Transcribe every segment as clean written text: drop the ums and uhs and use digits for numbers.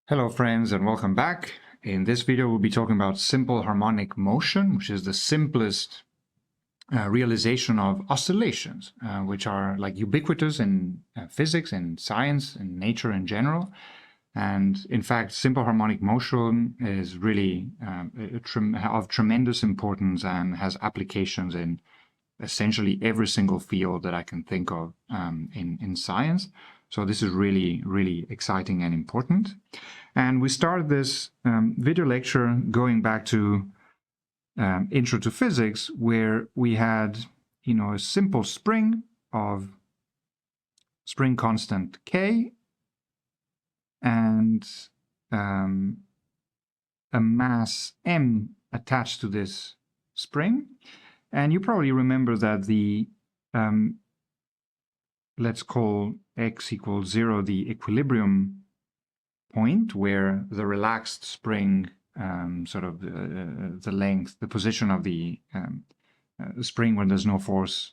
Hello friends and welcome back. In this video we'll be talking about simple harmonic motion, which is the simplest realization of oscillations, which are like ubiquitous in physics and science and nature in general. And in fact, simple harmonic motion is really of tremendous importance and has applications in essentially every single field that I can think of in science. So this is really, really exciting and important. And we started this video lecture going back to Intro to Physics, where we had, a simple spring of spring constant K and a mass M attached to this spring. And you probably remember that the, let's call x equals 0 the equilibrium point, where the relaxed spring, the length, the position of the spring when there's no force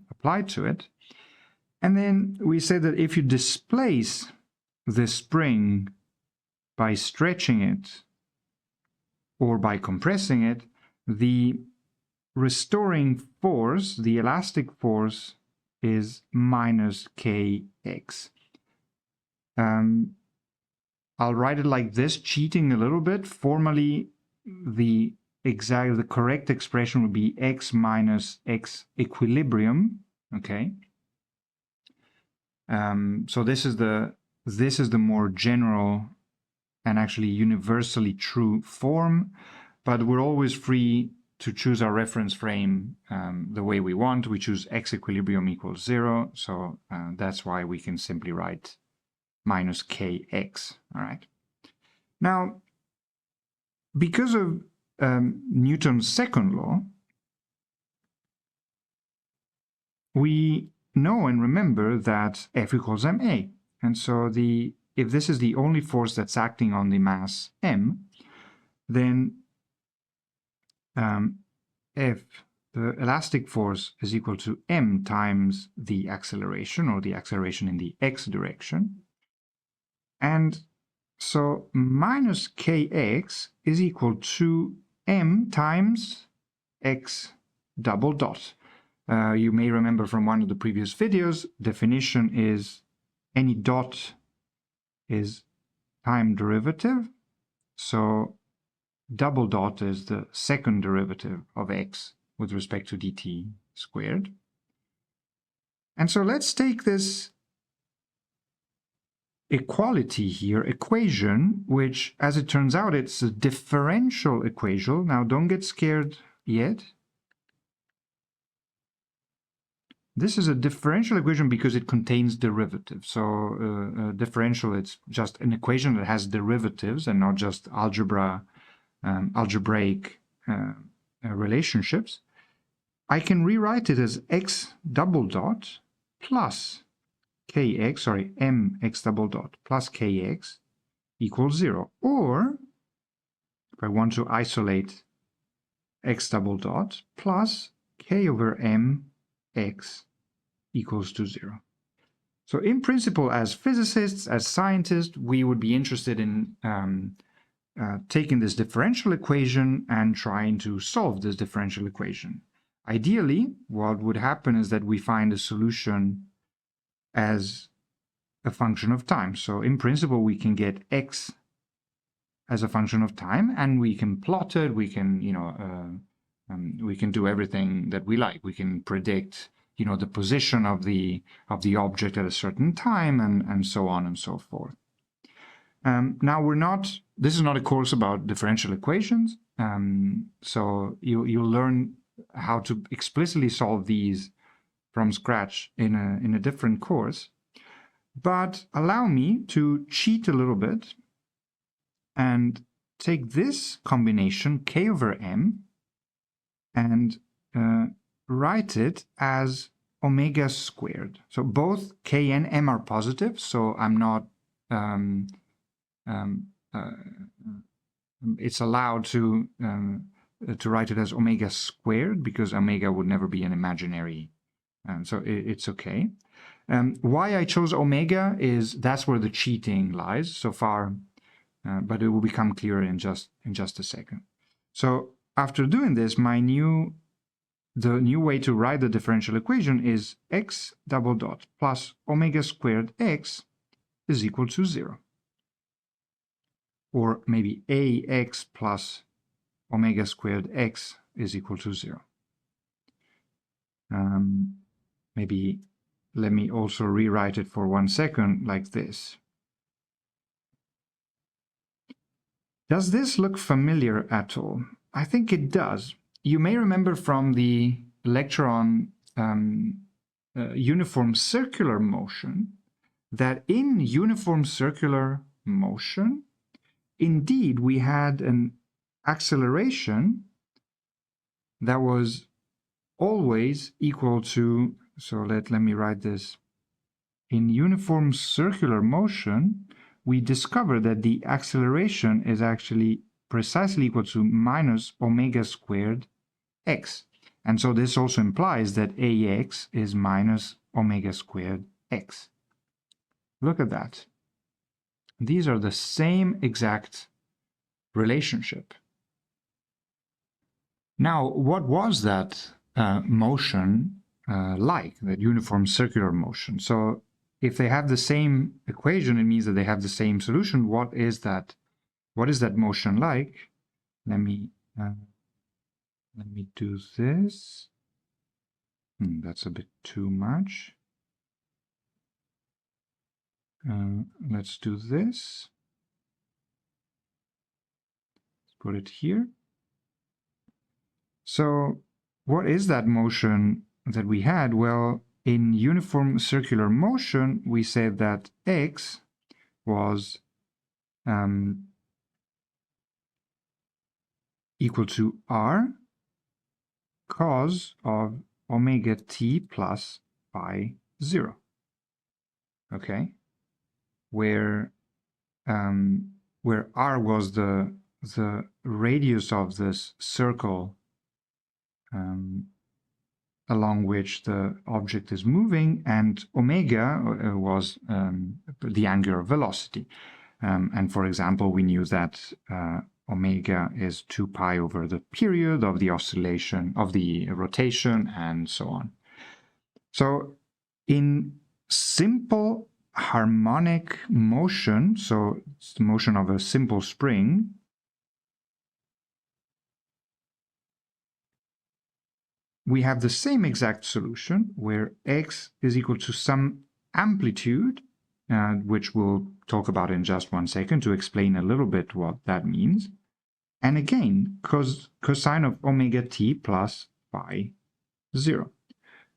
applied to it. And then we said that if you displace the spring by stretching it or by compressing it, the restoring force, the elastic force, is minus kx. I'll write it like this, cheating a little bit. Formally, the correct expression would be x minus x equilibrium. Okay. So this is the more general and actually universally true form, but we're always free to choose our reference frame the way we want. We choose x equilibrium equals 0, so that's why we can simply write minus kx. All right. Now, because of Newton's second law, we know and remember that F equals ma. And so if this is the only force that's acting on the mass m, then if the elastic force is equal to m times the acceleration, or the acceleration in the x direction, and so minus kx is equal to m times x double dot. You may remember from one of the previous videos, definition is any dot is time derivative, so double dot is the second derivative of x with respect to dt squared. And so let's take this equality here, equation, which, as it turns out, it's a differential equation. Now, don't get scared yet. This is a differential equation because it contains derivatives. So differential, it's just an equation that has derivatives and not just algebraic relationships. I can rewrite it as x double dot plus kx, mx double dot plus kx equals 0. Or if I want to isolate x double dot plus k over mx equals to 0. So in principle, as physicists, as scientists, we would be interested in taking this differential equation and trying to solve this differential equation. Ideally, what would happen is that we find a solution as a function of time. So in principle, we can get x as a function of time, and we can plot it. We can, we can do everything that we like. We can predict, the position of the object at a certain time, and so on and so forth. Now this is not a course about differential equations, so you'll learn how to explicitly solve these from scratch in a different course. But allow me to cheat a little bit and take this combination k over m and write it as omega squared. So both k and m are positive, so I'm not it's allowed to write it as omega squared, because omega would never be an imaginary, so it's okay. Why I chose omega is that's where the cheating lies. So far, but it will become clearer in just a second. So after doing this, the new way to write the differential equation is x double dot plus omega squared x is equal to 0. Or maybe ax plus omega squared x is equal to 0. Maybe let me also rewrite it for 1 second like this. Does this look familiar at all? I think it does. You may remember from the lecture on uniform circular motion that in uniform circular motion, indeed, we had an acceleration that was always equal to, so let me write this. In uniform circular motion, we discover that the acceleration is actually precisely equal to minus omega squared x. And so this also implies that ax is minus omega squared x. Look at that. These are the same exact relationship. Now, what was that motion like, that uniform circular motion? So if they have the same equation, it means that they have the same solution. What is that motion like? Let me do this. That's a bit too much. Let's do this. Let's put it here. So what is that motion that we had? Well, in uniform circular motion, we said that x was equal to r cos of omega t plus phi 0. Okay, where r was the radius of this circle along which the object is moving, and omega was the angular velocity. And for example, we knew that omega is 2 pi over the period of the oscillation, of the rotation, and so on. So in simple harmonic motion, so it's the motion of a simple spring, we have the same exact solution where x is equal to some amplitude, which we'll talk about in just 1 second to explain a little bit what that means. And again, cosine of omega t plus phi 0,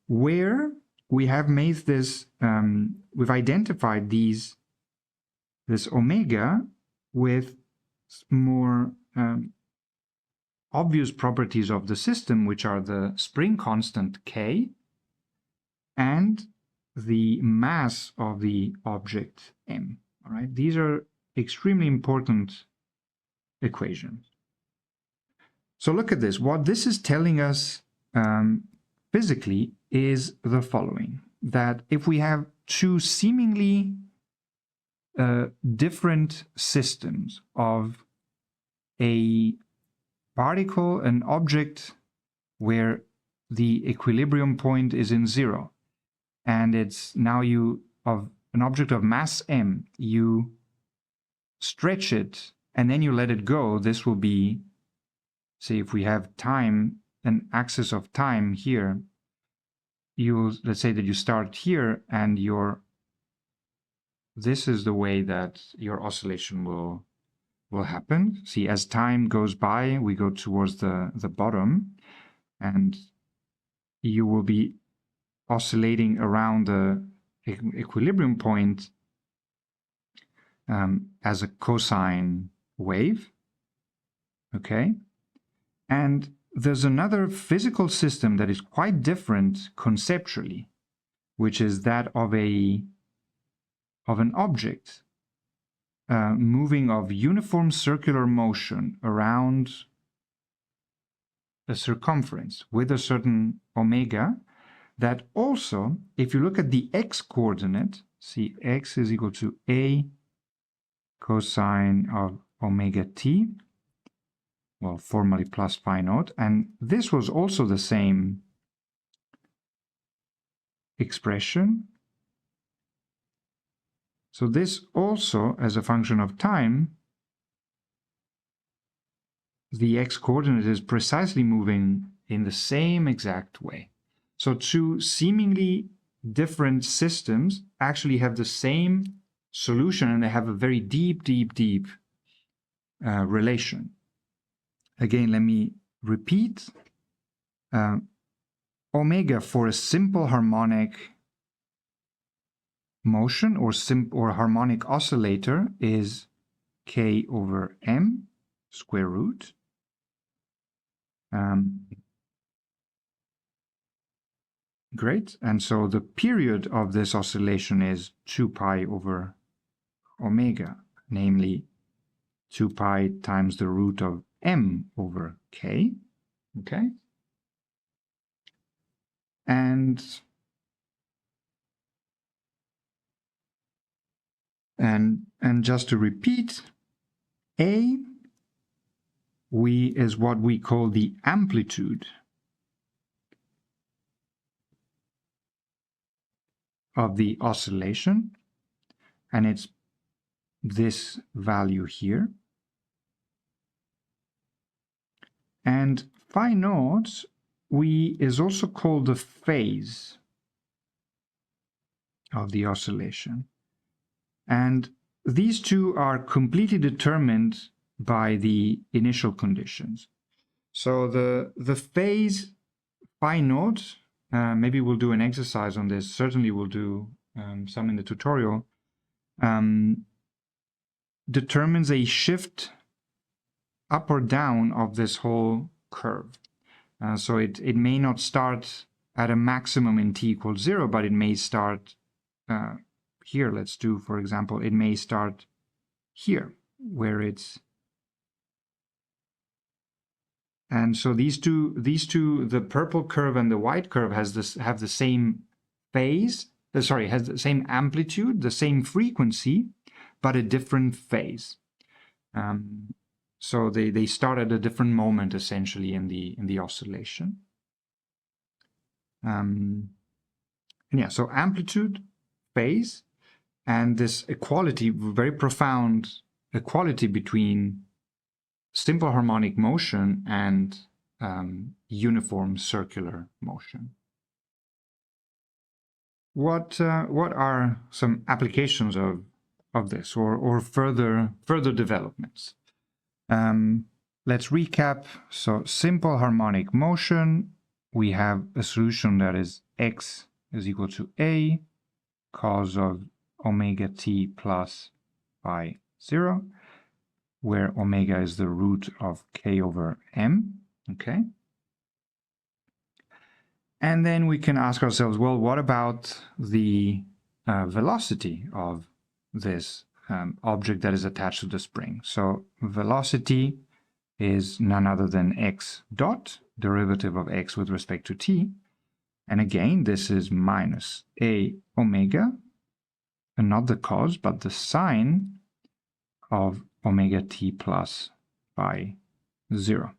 where we have made this, we've identified this omega with more obvious properties of the system, which are the spring constant k and the mass of the object m. All right, these are extremely important equations. So look at this. What this is telling us physically is the following: that if we have two seemingly different systems of a particle, an object where the equilibrium point is in 0, and it's now of an object of mass m, you stretch it and then you let it go, this will be, say, if we have time, an axis of time here, let's say that you start here and this is the way that your oscillation will happen. See, as time goes by, we go towards the bottom, and you will be oscillating around the equilibrium point as a cosine wave. Okay, and there's another physical system that is quite different conceptually, which is that of an object moving of uniform circular motion around a circumference with a certain omega, that also, if you look at the x coordinate, see x is equal to a cosine of omega t, well, formally plus phi naught, and this was also the same expression. So this also, as a function of time, the x-coordinate is precisely moving in the same exact way. So two seemingly different systems actually have the same solution, and they have a very deep relation. Again, let me repeat. Omega for a simple harmonic motion or harmonic oscillator is k over m square root. Great. And so the period of this oscillation is 2 pi over omega, namely 2 pi times the root of m over k. Okay. And just to repeat, A is what we call the amplitude of the oscillation, and it's this value here. And phi naught is also called the phase of the oscillation. And these two are completely determined by the initial conditions. So the phase phi naught, maybe we'll do an exercise on this, certainly we'll do some in the tutorial, determines a shift up or down of this whole curve. So it may not start at a maximum in t equals 0, but it may start here. Let's do, for example, it may start here, where it's, and so these two, the purple curve and the white curve have the same phase, has the same amplitude, the same frequency, but a different phase. So they start at a different moment, essentially, in the oscillation. And yeah, so amplitude, phase, and this equality, very profound equality between simple harmonic motion and uniform circular motion. What are some applications of this, or further developments? Let's recap. So simple harmonic motion, we have a solution that is x is equal to a cos of omega t plus phi 0, where omega is the root of k over m, okay? And then we can ask ourselves, well, what about the velocity of this object that is attached to the spring? So velocity is none other than x dot, derivative of x with respect to t. And again, this is minus a omega, and not the cos, but the sine of omega t plus phi 0.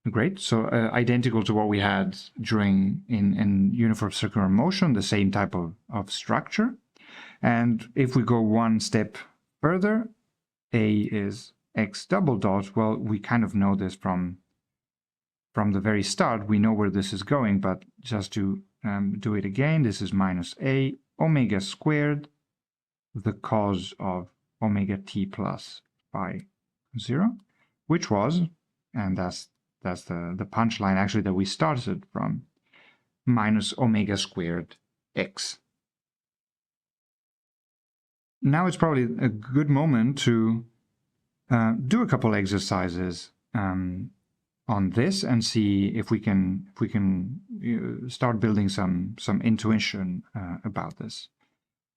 Great. So identical to what we had during in uniform circular motion, the same type of structure. And if we go one step further, a is x double dot. Well, we kind of know this from the very start. We know where this is going, but just to do it again, this is minus a omega squared, the cos of omega t plus phi 0, which was, and that's the punchline actually that we started from, minus omega squared x. Now it's probably a good moment to do a couple exercises on this and see if we can start building some intuition about this.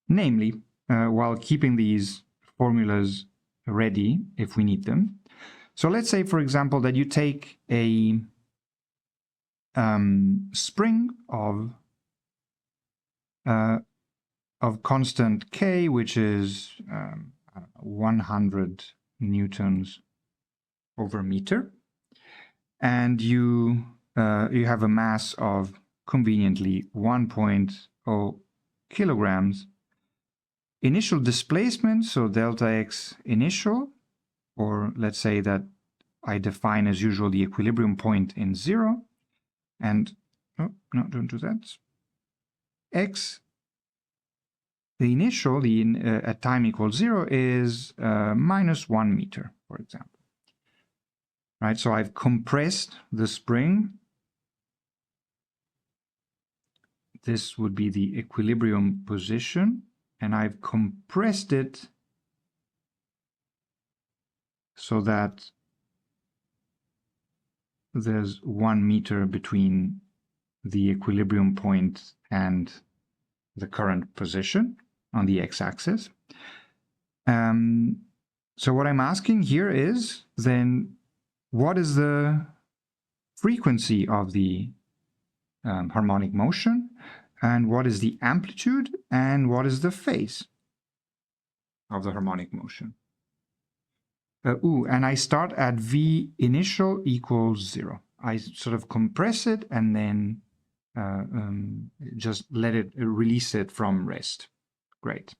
Namely, while keeping these formulas ready if we need them. So let's say, for example, that you take a spring of of constant K, which is 100 newtons over meter. And you have a mass of conveniently 1.0 kilograms. Initial displacement, so delta x initial, or let's say that I define as usual the equilibrium point in 0, and oh, no, don't do that. X, the initial, at time equals 0 is minus 1 meter, for example. Right, so I've compressed the spring. This would be the equilibrium position, and I've compressed it so that there's 1 meter between the equilibrium point and the current position on the x-axis. So what I'm asking here is then, what is the frequency of the harmonic motion, and what is the amplitude, and what is the phase of the harmonic motion? And I start at V initial equals 0. I sort of compress it and then just release it from rest. Great.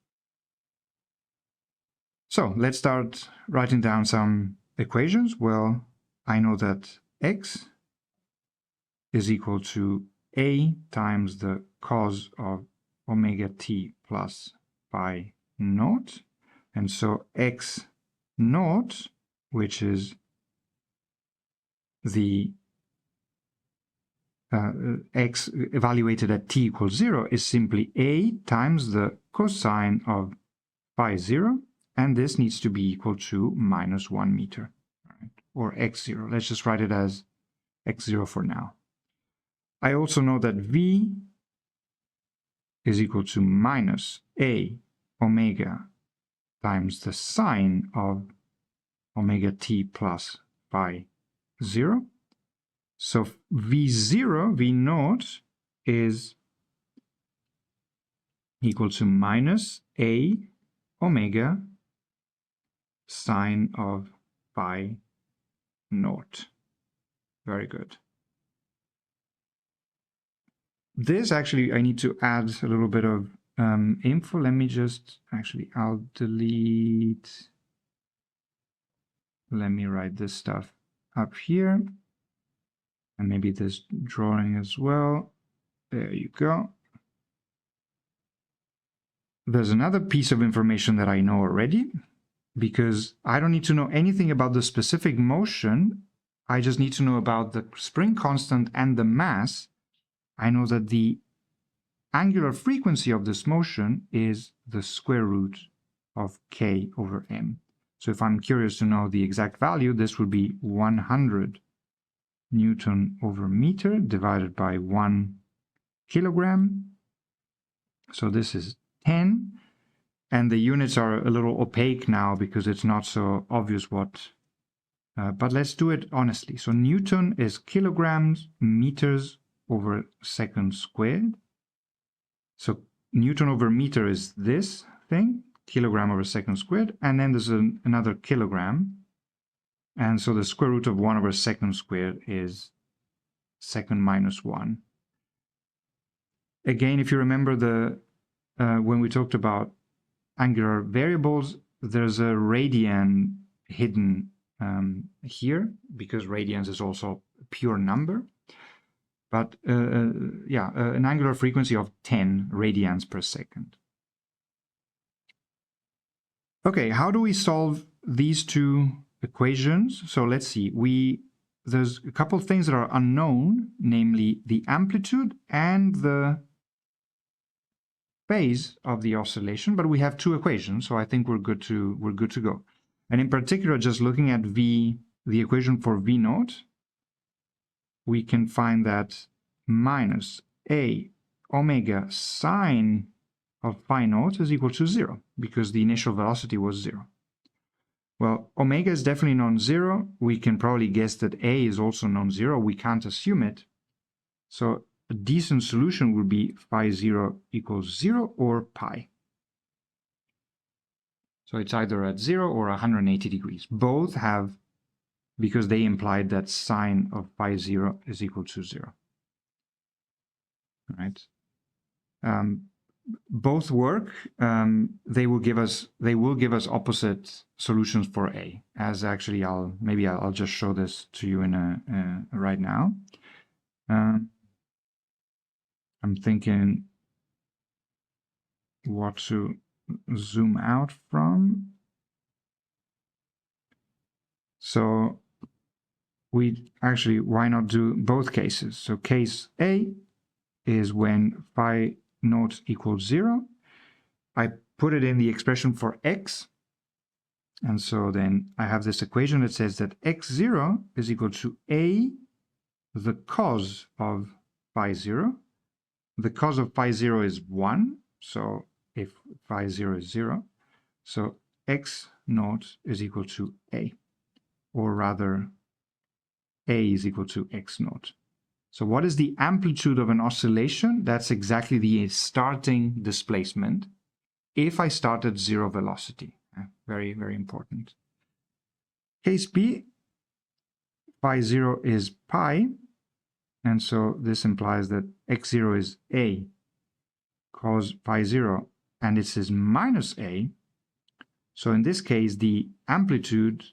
So let's start writing down some equations. Well, I know that x is equal to a times the cos of omega t plus phi naught. And so x naught, which is the x evaluated at t equals 0, is simply a times the cosine of phi 0, and this needs to be equal to minus 1 meter, right? Or x0. Let's just write it as x0 for now. I also know that v is equal to minus a omega times the sine of omega t plus phi 0. So v0, v naught, is equal to minus a omega sine of phi naught. Very good. This actually, I need to add a little bit of info. Let me just, actually, I'll delete. Let me write this stuff up here. And maybe this drawing as well. There you go. There's another piece of information that I know already, because I don't need to know anything about the specific motion. I just need to know about the spring constant and the mass. I know that the angular frequency of this motion is the square root of k over m. So if I'm curious to know the exact value, this would be 100 Newton over meter divided by 1 kilogram. So this is 10. And the units are a little opaque now because it's not so obvious what, but let's do it honestly. So Newton is kilograms meters over second squared. So Newton over meter is this thing, kilogram over second squared, and then there's another kilogram. And so the square root of 1 over second squared is second minus 1. Again, if you remember when we talked about angular variables, there's a radian hidden here, because radians is also a pure number. But an angular frequency of 10 radians per second. Okay, how do we solve these two equations? So let's see. There's a couple of things that are unknown, namely the amplitude and the phase of the oscillation, but we have two equations, so I think we're good to go. And in particular, just looking at the equation for V naught, we can find that minus a omega sine of phi naught is equal to 0, because the initial velocity was 0. Well, omega is definitely non-zero. We can probably guess that a is also non-zero. We can't assume it. So a decent solution would be phi0 equals 0 or pi. So it's either at 0 or 180 degrees. Both have, because they implied that sine of phi0 is equal to 0. All right. Both work. They will give us opposite solutions for A. As actually, I'll just show this to you in right now. I'm thinking what to zoom out from. So why not do both cases? So case A is when phi naught equals 0. I put it in the expression for x. And so then I have this equation that says that x0 is equal to A, the cos of phi0. The cos of phi0 is 1. So if phi0 is 0, so x naught is equal to A. Or rather, A is equal to x naught. So what is the amplitude of an oscillation? That's exactly the starting displacement if I start at 0 velocity. Very, very important. Case B, phi0 is pi, and so this implies that x0 is A cos phi0, and this is minus A. So in this case, the amplitude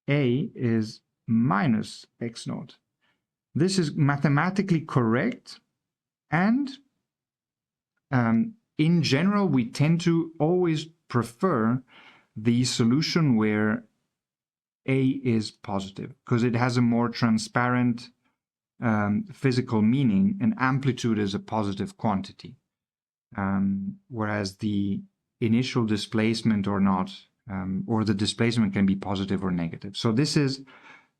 A is minus x naught. This is mathematically correct, and in general, we tend to always prefer the solution where A is positive, because it has a more transparent physical meaning, and amplitude is a positive quantity, whereas the initial displacement or not, or the displacement can be positive or negative. So this is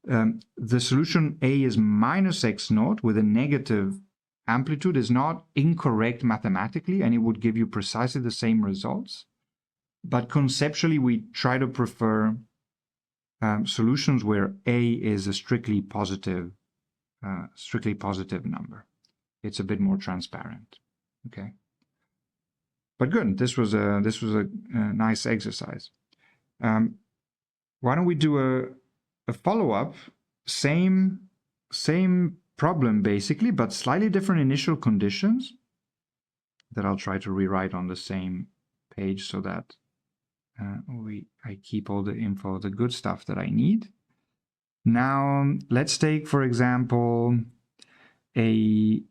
the solution A is minus x naught with a negative amplitude is not incorrect mathematically, and it would give you precisely the same results. But conceptually, we try to prefer solutions where A is a strictly positive number. It's a bit more transparent. Okay. But good. This was a nice exercise. Why don't we do a follow-up? Same problem basically, but slightly different initial conditions that I'll try to rewrite on the same page so that I keep all the info, the good stuff that I need. Now let's take, for example, a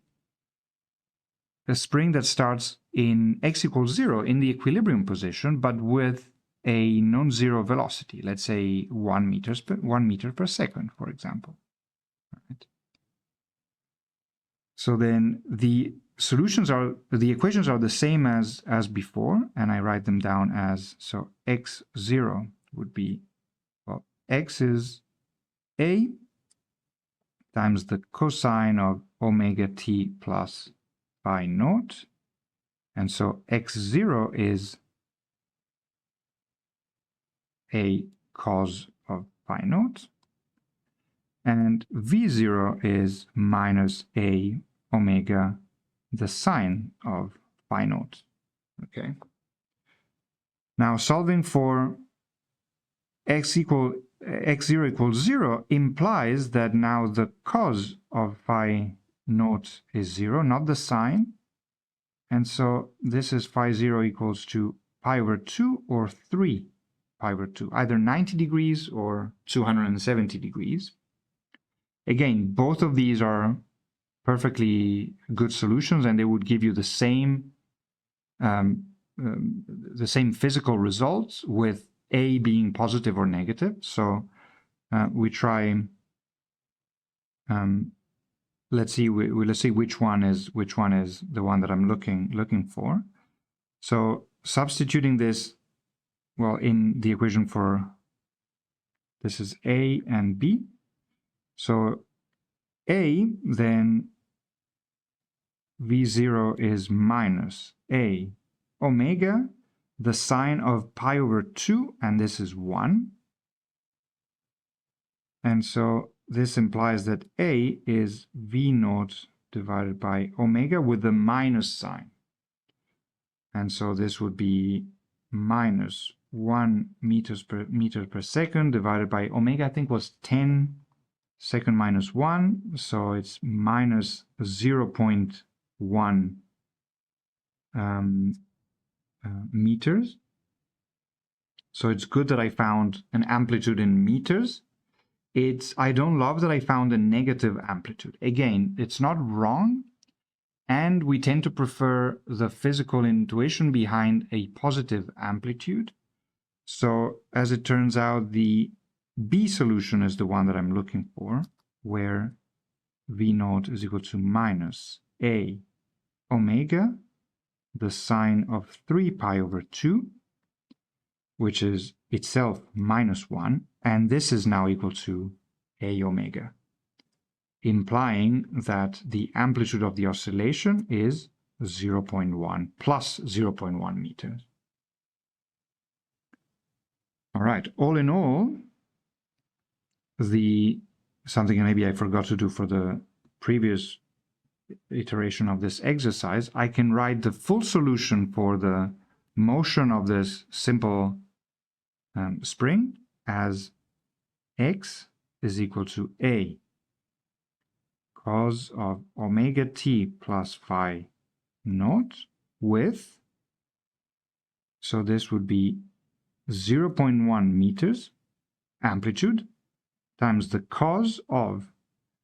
spring that starts in x equals 0 in the equilibrium position, but with a non-zero velocity, let's say 1 meter per second, for example. Right. So then the equations are the same as before, and I write them down as, so x0 would be, well, x is A times the cosine of omega t plus phi naught, and so x0 is A cos of phi naught, and v0 is minus A omega the sine of phi naught. Okay. Now solving for x0 equals 0 implies that now the cos of phi naught is 0, not the sine. And so this is phi0 equals to pi over 2 or 3 pi over 2, either 90 degrees or 270 degrees. Again, both of these are perfectly good solutions, and they would give you the same physical results with A being positive or negative. So we try. Let's see which one is the one that I'm looking for. So substituting this, well, in the equation for this is A and B. So A, then V0 is minus A omega, the sine of pi over 2, and this is 1. And so this implies that A is V naught divided by omega with the minus sign. And so this would be minus 1 meter per second divided by omega, I think was 10 second minus 1. So it's minus 0.1 meters. So it's good that I found an amplitude in meters. I don't love that I found a negative amplitude. Again, it's not wrong, and we tend to prefer the physical intuition behind a positive amplitude. So as it turns out, the B solution is the one that I'm looking for, where V naught is equal to minus A omega, the sine of 3 pi over 2, which is itself minus 1, and this is now equal to A omega, implying that the amplitude of the oscillation is 0.1 plus 0.1 meters. All right, all in all, something maybe I forgot to do for the previous iteration of this exercise, I can write the full solution for the motion of this simple spring as x is equal to A cos of omega t plus phi naught with, so this would be 0.1 meters amplitude times the cos of,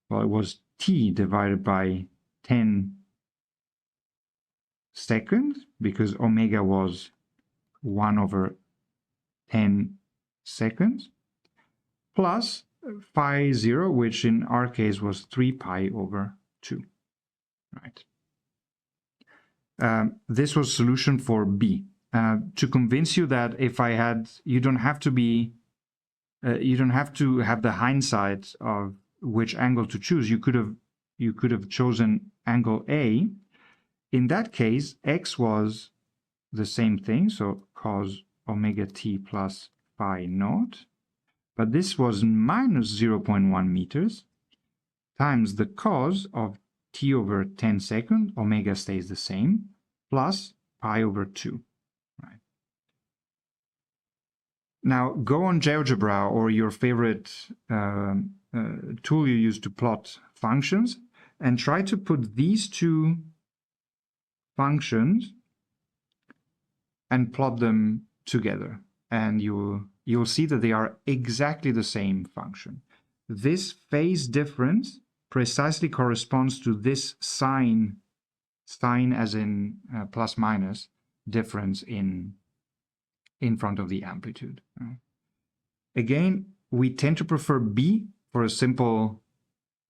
well, it was t divided by 10 seconds, because omega was 1 over 10 seconds, plus phi 0, which in our case was 3 pi over 2. Right. This was solution for B. To convince you that if I had, you don't have to have the hindsight of which angle to choose. You could have chosen angle A. In that case, x was the same thing, so cos omega t plus phi naught, but this was minus 0.1 meters times the cos of t over 10 seconds, omega stays the same, plus pi over 2. Right. Now go on GeoGebra or your favorite tool you use to plot functions and try to put these two functions and plot them together, and you'll see that they are exactly the same function. This phase difference precisely corresponds to this sign as in plus minus difference in front of the amplitude. Again, we tend to prefer B for a simple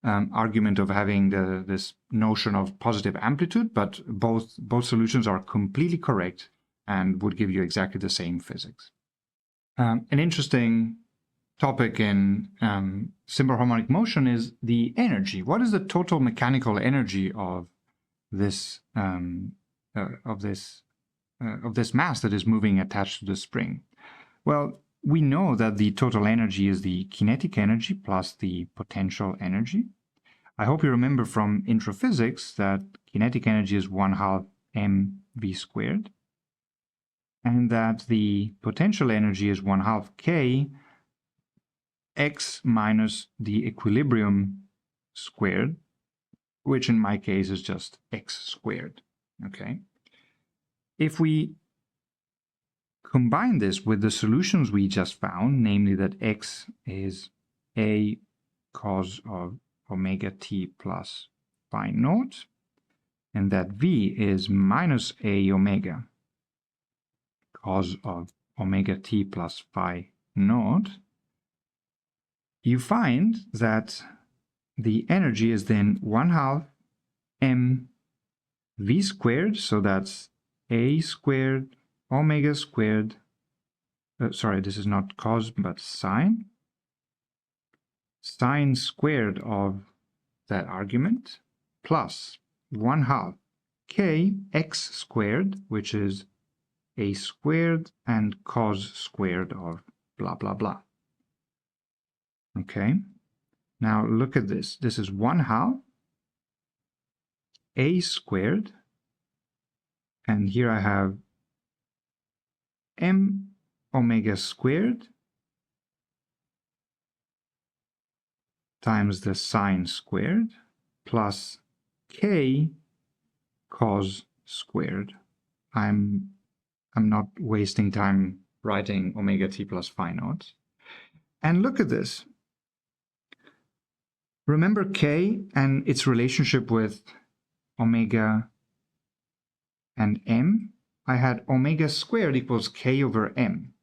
argument of having this notion of positive amplitude, but both solutions are completely correct and would give you exactly the same physics. An interesting topic in simple harmonic motion is the energy. What is the total mechanical energy of this mass that is moving attached to the spring? Well, we know that the total energy is the kinetic energy plus the potential energy. I hope you remember from intro physics that kinetic energy is 1/2 mv squared, and that the potential energy is 1/2 k x minus the equilibrium squared, which in my case is just x squared. Okay. If we combine this with the solutions we just found, namely that x is A cos of omega t plus phi naught, and that V is minus A omega cos of omega t plus phi naught, you find that the energy is then 1/2 mv squared, so that's A squared omega squared, sorry, this is not cos but sine squared of that argument, plus 1/2 k x squared, which is A squared and cos squared of blah blah blah. Okay, now look at this. This is 1/2 a squared, and here I have m omega squared times the sine squared plus k cos squared. I'm not wasting time writing omega t plus phi naught. And look at this. Remember k and its relationship with omega and m? I had omega squared equals k over m.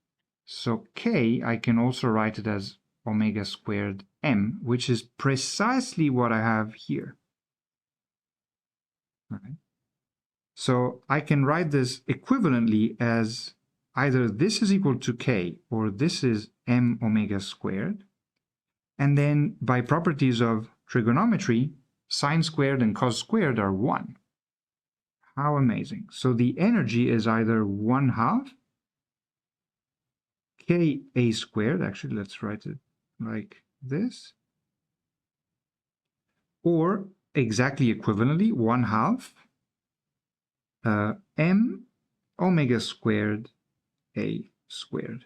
So k, I can also write it as omega squared m, which is precisely what I have here. All right. So I can write this equivalently as either this is equal to k or this is m omega squared. And then by properties of trigonometry, sine squared and cos squared are 1. How amazing. So the energy is either 1/2 ka squared, actually let's write it like this, or exactly equivalently 1/2 m omega squared a squared.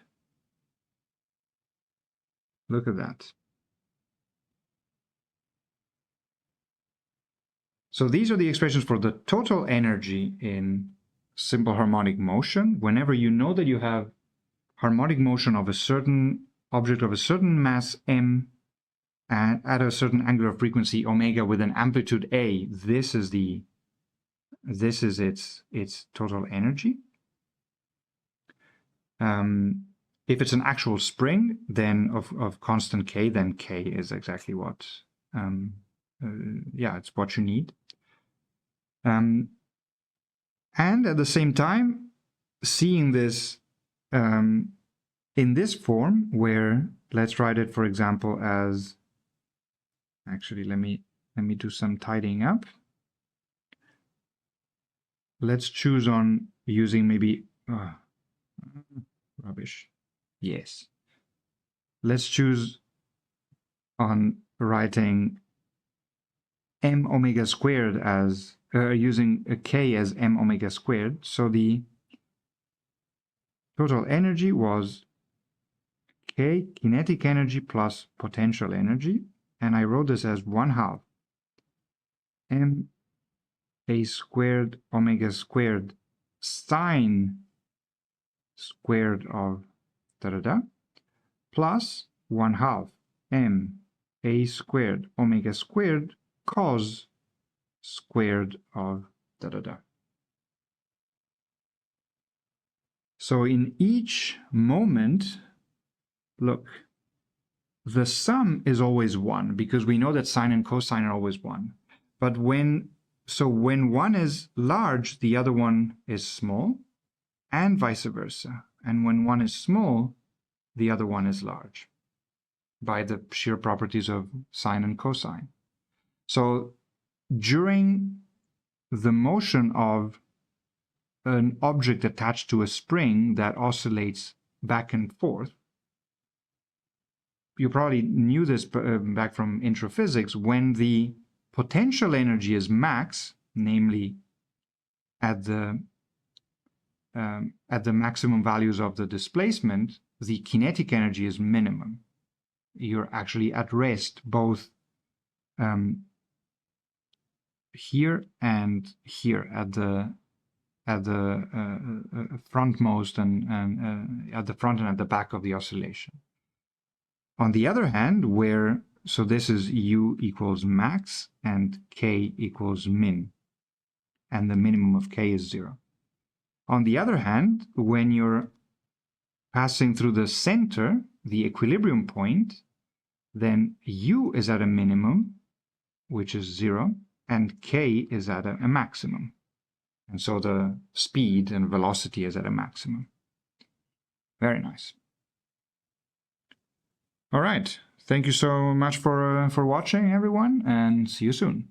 Look at that. So these are the expressions for the total energy in simple harmonic motion. Whenever you know that you have harmonic motion of a certain object of a certain mass m and at a certain angular frequency omega with an amplitude a, this is its total energy. If it's an actual spring, then of constant k, then k is exactly what, yeah, it's what you need. And at the same time, seeing this in this form, where let's write it, for example, as, actually, let me do some tidying up. Let's choose on using maybe rubbish. Yes. Let's choose on writing m omega squared as using a k as m omega squared. So the total energy was k kinetic energy plus potential energy, and I wrote this as 1/2 m a squared omega squared sine squared of da da da plus 1/2 m a squared omega squared cos squared of da da da. So in each moment, look, the sum is always 1 because we know that sine and cosine are always 1. But when one is large, the other one is small, and vice versa. And when one is small, the other one is large by the sheer properties of sine and cosine. So during the motion of an object attached to a spring that oscillates back and forth, you probably knew this back from introphysics, when the potential energy is max, namely at the maximum values of the displacement, the kinetic energy is minimum. You're actually at rest both here and here at the frontmost and at the front and at the back of the oscillation. On the other hand, so this is u equals max and k equals min, and the minimum of k is 0. On the other hand, when you're passing through the center, the equilibrium point, then u is at a minimum, which is 0, and k is at a maximum. And so the speed and velocity is at a maximum. Very nice. All right. Thank you so much for watching, everyone, and see you soon.